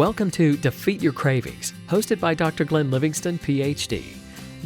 Welcome to Defeat Your Cravings, hosted by Dr. Glenn Livingston, PhD.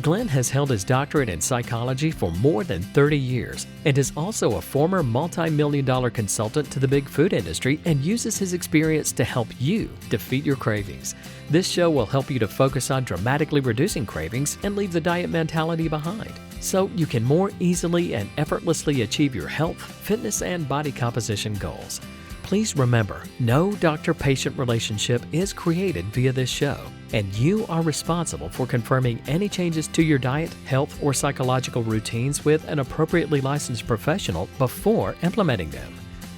Glenn has held his doctorate in psychology for more than 30 years and is also a former multi-million-dollar consultant to the big food industry and uses his experience to help you defeat your cravings. This show will help you to focus on dramatically reducing cravings and leave the diet mentality behind, so you can more easily and effortlessly achieve your health, fitness, and body composition goals. Please remember, no doctor-patient relationship is created via this show, and you are responsible for confirming any changes to your diet, health, or psychological routines with an appropriately licensed professional before implementing them.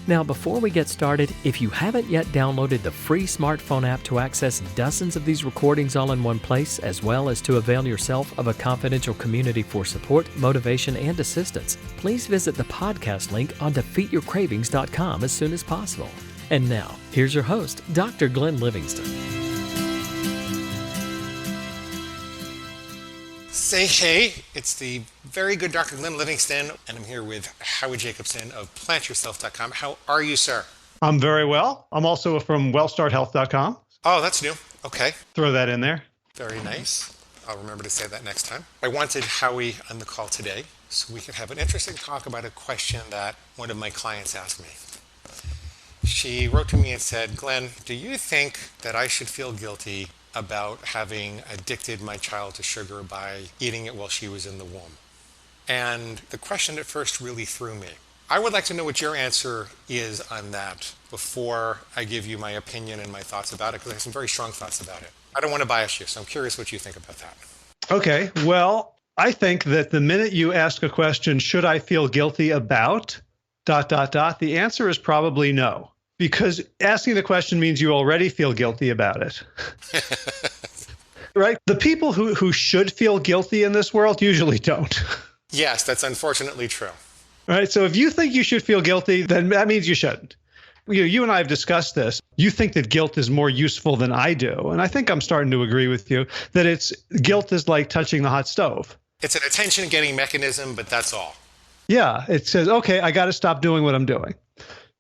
Now, before we get started, if you haven't yet downloaded the free smartphone app to access dozens of these recordings all in one place, as well as to avail yourself of a confidential community for support, motivation, and assistance, please visit the podcast link on defeatyourcravings.com as soon as possible. And now, here's your host, Dr. Glenn Livingston. Say hey, it's the very good Dr. Glenn Livingston, and I'm here with Howie Jacobson of PlantYourself.com. How are you, sir? I'm very well. I'm also from WellStartHealth.com. Oh, that's new. Okay. Throw that in there. Very nice. I'll remember to say that next time. I wanted Howie on the call today so we could have an interesting talk about a question that one of my clients asked me. She wrote to me and said, Glenn, do you think that I should feel guilty about having addicted my child to sugar by eating it while she was in the womb? And the question at first really threw me. I would like to know what your answer is on that before I give you my opinion and my thoughts about it, because I have some very strong thoughts about it. I don't want to bias you, so I'm curious what you think about that. Okay, well, I think that the minute you ask a question, should I feel guilty about ... the answer is probably no. Because asking the question means you already feel guilty about it. Right? The people who should feel guilty in this world usually don't. Yes, that's unfortunately true. Right? So if you think you should feel guilty, then that means you shouldn't. You and I have discussed this. You think that guilt is more useful than I do. And I think I'm starting to agree with you that guilt is like touching the hot stove. It's an attention-getting mechanism, but that's all. Yeah. It says, okay, I got to stop doing what I'm doing.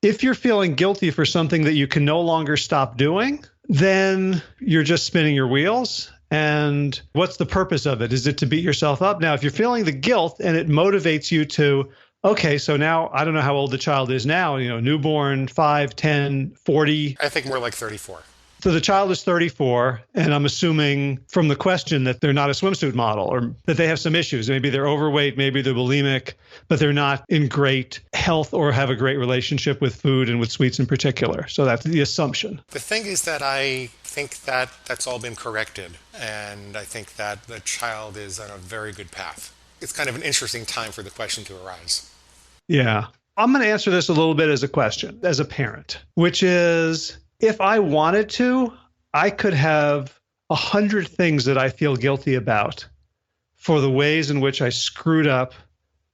If you're feeling guilty for something that you can no longer stop doing, then you're just spinning your wheels. And what's the purpose of it? Is it to beat yourself up? Now, if you're feeling the guilt and it motivates you to, okay, so now I don't know how old the child is now, newborn, 5, 10, 40. I think more like 34. So the child is 34, and I'm assuming from the question that they're not a swimsuit model or that they have some issues. Maybe they're overweight, maybe they're bulimic, but they're not in great health or have a great relationship with food and with sweets in particular. So that's the assumption. The thing is that I think that that's all been corrected, and I think that the child is on a very good path. It's kind of an interesting time for the question to arise. Yeah. I'm going to answer this a little bit as a question, as a parent, which is, if I wanted to, I could have 100 things that I feel guilty about for the ways in which I screwed up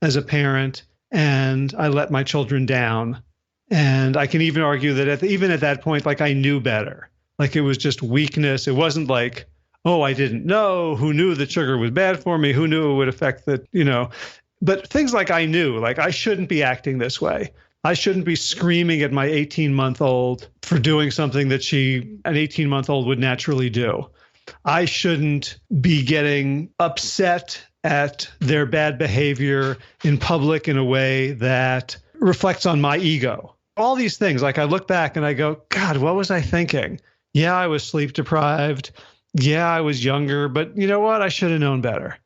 as a parent and I let my children down. And I can even argue that even at that point, like I knew better. Like it was just weakness. It wasn't like, oh, I didn't know. Who knew that sugar was bad for me? Who knew it would affect But things like I knew, like I shouldn't be acting this way. I shouldn't be screaming at my 18-month-old for doing something that an 18-month-old would naturally do. I shouldn't be getting upset at their bad behavior in public in a way that reflects on my ego. All these things, like I look back and I go, God, what was I thinking? Yeah, I was sleep deprived. Yeah, I was younger, but you know what? I should have known better.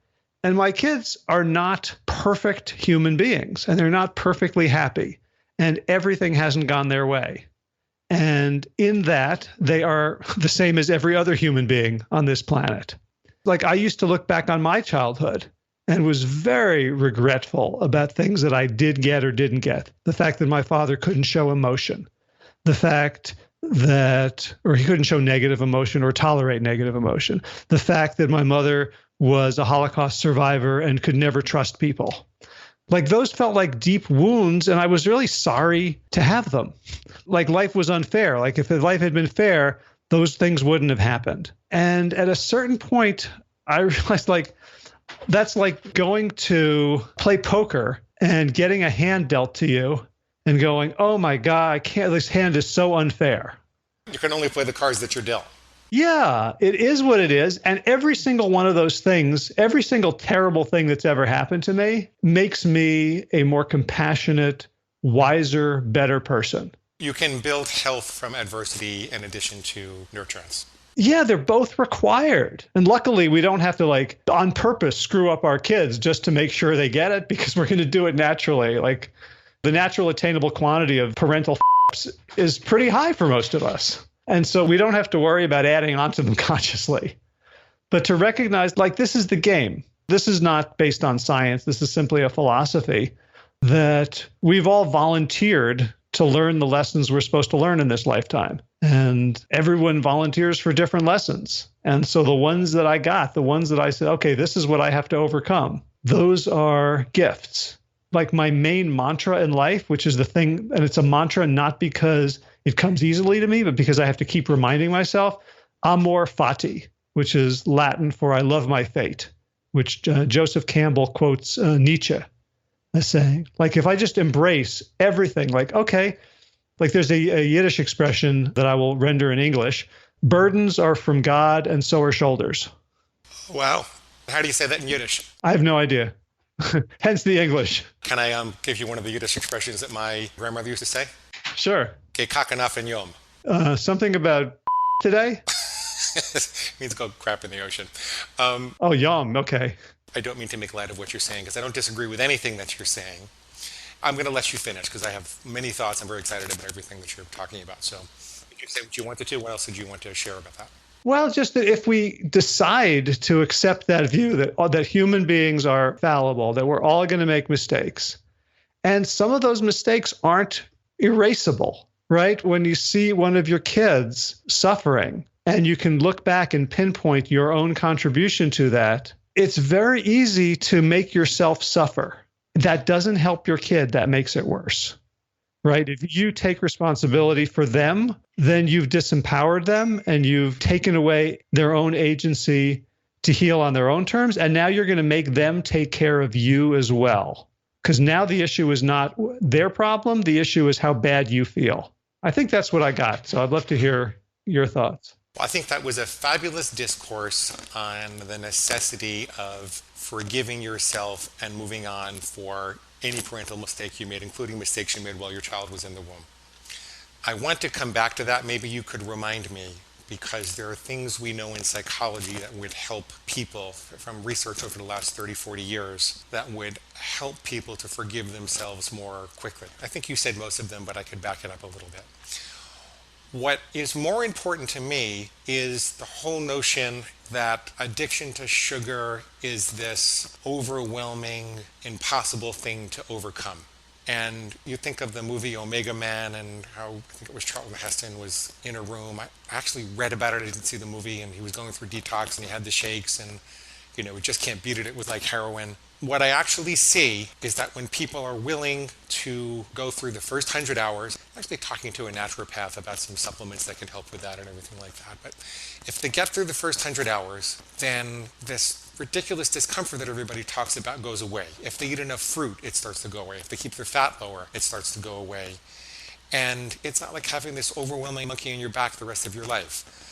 And my kids are not perfect human beings, and they're not perfectly happy. And everything hasn't gone their way. And in that, they are the same as every other human being on this planet. Like I used to look back on my childhood and was very regretful about things that I did get or didn't get. The fact that my father couldn't show emotion. The fact or he couldn't show negative emotion or tolerate negative emotion. The fact that my mother was a Holocaust survivor and could never trust people. Like those felt like deep wounds, and I was really sorry to have them. Like life was unfair. Like if life had been fair, those things wouldn't have happened. And at a certain point, I realized that's like going to play poker and getting a hand dealt to you and going, oh my God, this hand is so unfair. You can only play the cards that you're dealt. Yeah, it is what it is. And every single one of those things, every single terrible thing that's ever happened to me makes me a more compassionate, wiser, better person. You can build health from adversity in addition to nurturance. Yeah, they're both required. And luckily, we don't have to like on purpose screw up our kids just to make sure they get it because we're going to do it naturally. Like the natural attainable quantity of parental is pretty high for most of us. And so we don't have to worry about adding onto them consciously. But to recognize, like, this is the game. This is not based on science. This is simply a philosophy that we've all volunteered to learn the lessons we're supposed to learn in this lifetime. And everyone volunteers for different lessons. And so the ones that I got, the ones that I said, okay, this is what I have to overcome, those are gifts. Like my main mantra in life, which is the thing, and it's a mantra not because it comes easily to me, but because I have to keep reminding myself, amor fati, which is Latin for I love my fate, which Joseph Campbell quotes Nietzsche as saying. Like if I just embrace everything, like, okay, like there's a Yiddish expression that I will render in English, burdens are from God and so are shoulders. Wow. How do you say that in Yiddish? I have no idea. Hence the English. Can I give you one of the Yiddish expressions that my grandmother used to say? Sure. Kakanaf and yom. Something about today? Means go crap in the ocean. Oh, yom. Okay. I don't mean to make light of what you're saying because I don't disagree with anything that you're saying. I'm going to let you finish because I have many thoughts. I'm very excited about everything that you're talking about. So you can say what you wanted to. What else did you want to share about that? Well, just that if we decide to accept that view that human beings are fallible, that we're all going to make mistakes, and some of those mistakes aren't erasable, right? When you see one of your kids suffering and you can look back and pinpoint your own contribution to that, it's very easy to make yourself suffer. That doesn't help your kid. That makes it worse, right? If you take responsibility for them, then you've disempowered them and you've taken away their own agency to heal on their own terms. And now you're going to make them take care of you as well. Because now the issue is not their problem. The issue is how bad you feel. I think that's what I got. So I'd love to hear your thoughts. Well, I think that was a fabulous discourse on the necessity of forgiving yourself and moving on for any parental mistake you made, including mistakes you made while your child was in the womb. I want to come back to that. Maybe you could remind me, because there are things we know in psychology that would help people from research over the last 30, 40 years that would help people to forgive themselves more quickly. I think you said most of them, but I could back it up a little bit. What is more important to me is the whole notion that addiction to sugar is this overwhelming, impossible thing to overcome. And you think of the movie Omega Man and how, I think it was Charlton Heston was in a room. I actually read about it, I didn't see the movie, and he was going through detox and he had the shakes and, you know, we just can't beat it. It was like heroin. What I actually see is that when people are willing to go through the first 100 hours, I'm actually talking to a naturopath about some supplements that can help with that and everything like that. But if they get through the first 100 hours, then this ridiculous discomfort that everybody talks about goes away. If they eat enough fruit, it starts to go away. If they keep their fat lower, it starts to go away. And it's not like having this overwhelming monkey on your back the rest of your life.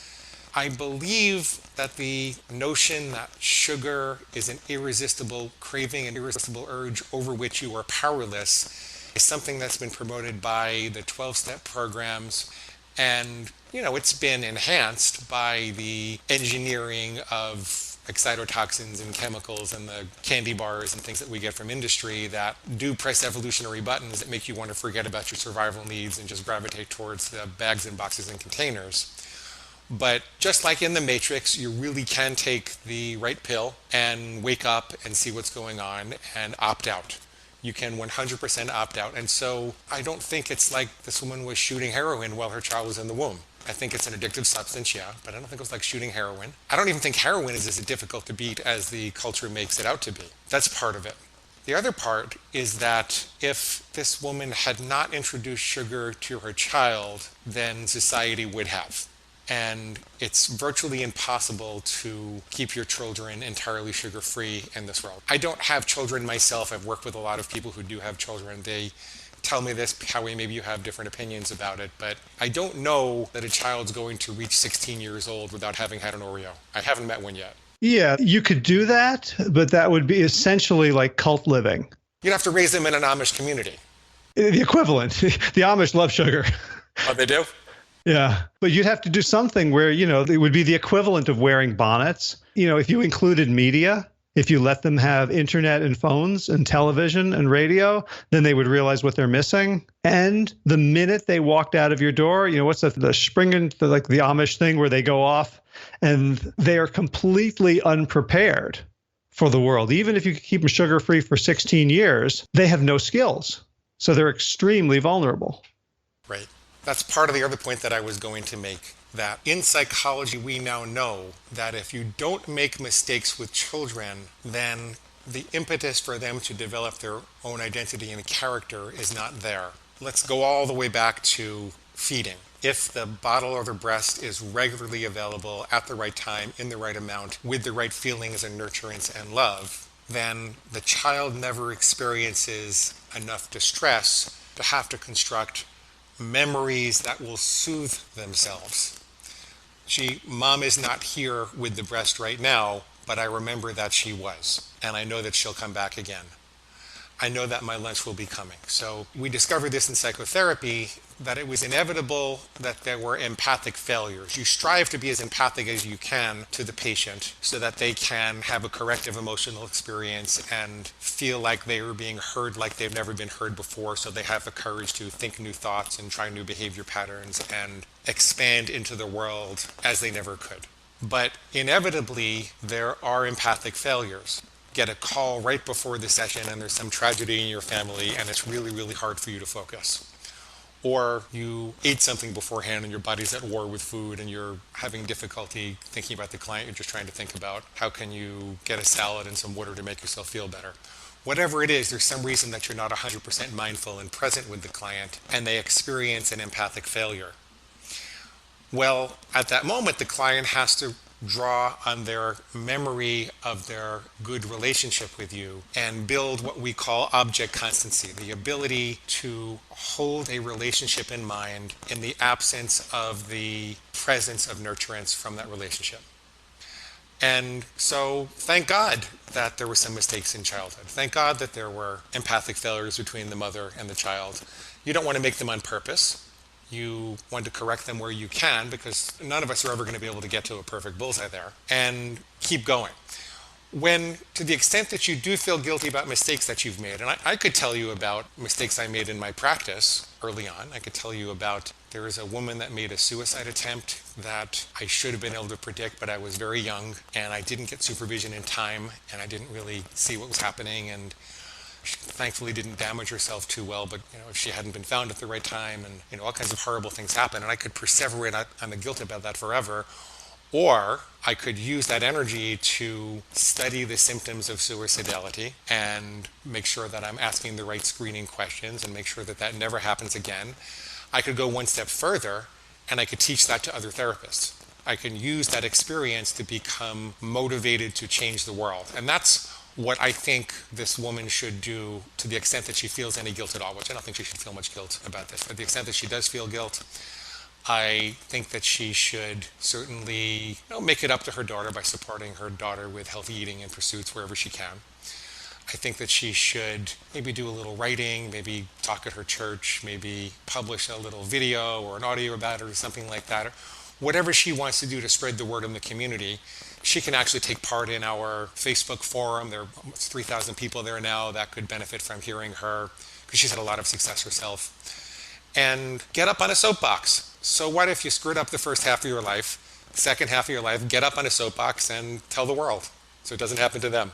I believe that the notion that sugar is an irresistible craving, an irresistible urge over which you are powerless is something that's been promoted by the 12-step programs. And, you know, it's been enhanced by the engineering of excitotoxins and chemicals and the candy bars and things that we get from industry that do press evolutionary buttons that make you want to forget about your survival needs and just gravitate towards the bags and boxes and containers. But just like in the Matrix, you really can take the right pill and wake up and see what's going on and opt out. You can 100% opt out. And so I don't think it's like this woman was shooting heroin while her child was in the womb. I think it's an addictive substance, yeah, but I don't think it was like shooting heroin. I don't even think heroin is as difficult to beat as the culture makes it out to be. That's part of it. The other part is that if this woman had not introduced sugar to her child, then society would have. And it's virtually impossible to keep your children entirely sugar-free in this world. I don't have children myself. I've worked with a lot of people who do have children. They tell me this, Howie, maybe you have different opinions about it, but I don't know that a child's going to reach 16 years old without having had an Oreo. I haven't met one yet. Yeah, you could do that, but that would be essentially like cult living. You'd have to raise them in an Amish community. The equivalent. The Amish love sugar. Oh, they do? Yeah. But you'd have to do something where, it would be the equivalent of wearing bonnets. If you included media, if you let them have internet and phones and television and radio, then they would realize what they're missing. And the minute they walked out of your door, what's the springen, like the Amish thing where they go off and they are completely unprepared for the world. Even if you keep them sugar-free for 16 years, they have no skills. So they're extremely vulnerable. Right. That's part of the other point that I was going to make, that in psychology, we now know that if you don't make mistakes with children, then the impetus for them to develop their own identity and character is not there. Let's go all the way back to feeding. If the bottle or the breast is regularly available at the right time, in the right amount, with the right feelings and nurturance and love, then the child never experiences enough distress to have to construct memories that will soothe themselves. Mom is not here with the breast right now, but I remember that she was, and I know that she'll come back again. I know that my lunch will be coming. So we discovered this in psychotherapy, that it was inevitable that there were empathic failures. You strive to be as empathic as you can to the patient so that they can have a corrective emotional experience and feel like they were being heard like they've never been heard before, so they have the courage to think new thoughts and try new behavior patterns and expand into the world as they never could. But inevitably, there are empathic failures. Get a call right before the session and there's some tragedy in your family and it's really, really hard for you to focus. Or you ate something beforehand and your body's at war with food and you're having difficulty thinking about the client. You're just trying to think about how can you get a salad and some water to make yourself feel better. Whatever it is, there's some reason that you're not 100% mindful and present with the client and they experience an empathic failure. Well, at that moment, the client has to draw on their memory of their good relationship with you and build what we call object constancy, the ability to hold a relationship in mind in the absence of the presence of nurturance from that relationship. And so thank God that there were some mistakes in childhood. Thank God that there were empathic failures between the mother and the child. You don't want to make them on purpose. You want to correct them where you can, because none of us are ever going to be able to get to a perfect bullseye there, and keep going. When, to the extent that you do feel guilty about mistakes that you've made, and I could tell you about mistakes I made in my practice early on. I could tell you about, there was a woman that made a suicide attempt that I should have been able to predict, but I was very young, and I didn't get supervision in time, and I didn't really see what was happening, and she thankfully didn't damage herself too well, but if she hadn't been found at the right time, and all kinds of horrible things happen, and I could perseverate on the guilt about that forever, or I could use that energy to study the symptoms of suicidality and make sure that I'm asking the right screening questions and make sure that that never happens again. I could go one step further, and I could teach that to other therapists. I can use that experience to become motivated to change the world, and that's what I think this woman should do, to the extent that she feels any guilt at all, which I don't think she should feel much guilt about this. But the extent that she does feel guilt, I think that she should certainly make it up to her daughter by supporting her daughter with healthy eating and pursuits wherever she can. I think that she should maybe do a little writing, maybe talk at her church, maybe publish a little video or an audio about it or something like that. Or whatever she wants to do to spread the word in the community. She can actually take part in our Facebook forum. There are almost 3,000 people there now that could benefit from hearing her, because she's had a lot of success herself. And get up on a soapbox. So what if you screwed up the first half of your life, second half of your life, get up on a soapbox and tell the world so it doesn't happen to them.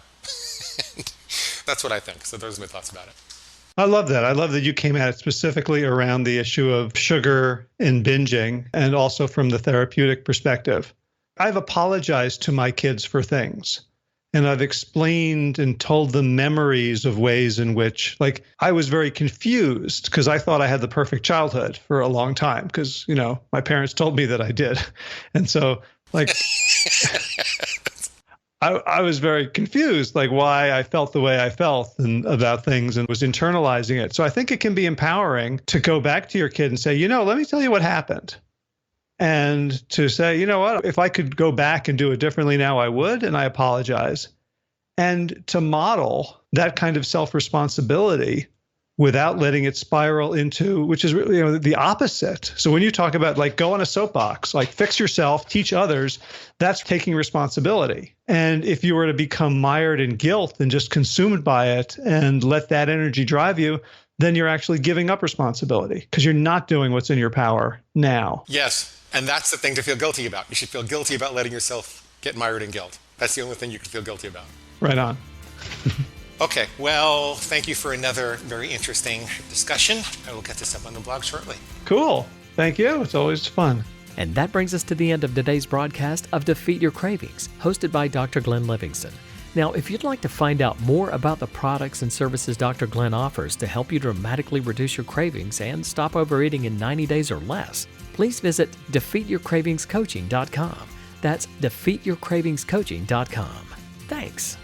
That's what I think. So those are my thoughts about it. I love that. I love that you came at it specifically around the issue of sugar and binging, and also from the therapeutic perspective. I've apologized to my kids for things, and I've explained and told them memories of ways in which, like, I was very confused because I thought I had the perfect childhood for a long time because, my parents told me that I did. And so, like, I was very confused, like why I felt the way I felt and about things and was internalizing it. So I think it can be empowering to go back to your kid and say, let me tell you what happened. And to say, you know what, if I could go back and do it differently now, I would, and I apologize. And to model that kind of self-responsibility without letting it spiral into, which is the opposite. So when you talk about like go on a soapbox, like fix yourself, teach others, that's taking responsibility. And if you were to become mired in guilt and just consumed by it and let that energy drive you, then you're actually giving up responsibility because you're not doing what's in your power now. Yes, and that's the thing to feel guilty about. You should feel guilty about letting yourself get mired in guilt. That's the only thing you can feel guilty about. Right on. Okay, well, thank you for another very interesting discussion. I will get this up on the blog shortly. Cool. Thank you. It's always fun. And that brings us to the end of today's broadcast of Defeat Your Cravings, hosted by Dr. Glenn Livingston. Now, if you'd like to find out more about the products and services Dr. Glenn offers to help you dramatically reduce your cravings and stop overeating in 90 days or less, please visit defeatyourcravingscoaching.com. That's defeatyourcravingscoaching.com. Thanks.